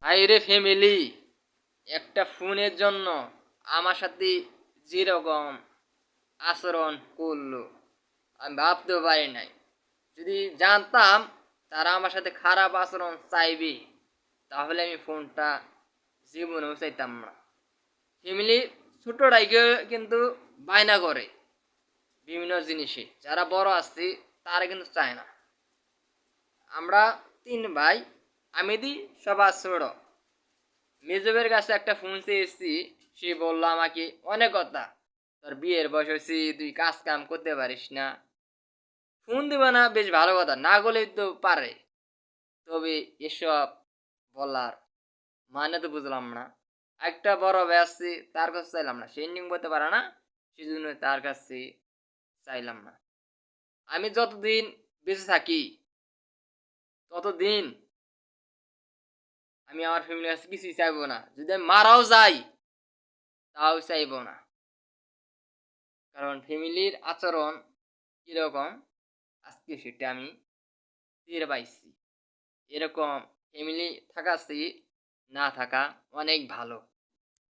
হাইরে ফ্যামিলি, একটা ফোনের জন্য আমার সাথে যেরকম আচরণ করলো আমি ভাবতেও পারি নাই। যদি জানতাম তারা আমার সাথে খারাপ আচরণ চাইবে তাহলে আমি ফোনটা জীবনেও চাইতাম না। ফ্যামিলি ছোটরাইকে কিন্তু বায়না করে বিভিন্ন জিনিসে, যারা বড় আসছে তারা কিন্তু চায় না। আমরা তিন ভাই, আমি দি সবার ছোট। মেজবের কাছে একটা ফোন চেয়েছি, সে বললো আমাকে অনেক কথা, তোর বিয়ের বয়স হয়েছে, তুই কাজ কাম করতে পারিস না, ফোন দিবে না, বেশ ভালো কথা, না গলেই তো পারে। তবে এসব বলার মানে তো বুঝলাম না। একটা বড় ভাই আসছে, তার কাছে চাইলাম না, সে ইন্ডিং বলতে পারে না, সেজন্য তার কাছে চাইলাম না। আমি যতদিন বেঁচে থাকি ততদিন আমি আমার ফ্যামিলির কাছে কিছুই চাইবো না। যদি আমি মারাও যাই তাও চাইবো না। কারণ ফ্যামিলির আচরণ কিরকম আজকে সেটা আমি টের পাইছি। এরকম ফ্যামিলি থাকা চেয়ে না থাকা অনেক ভালো।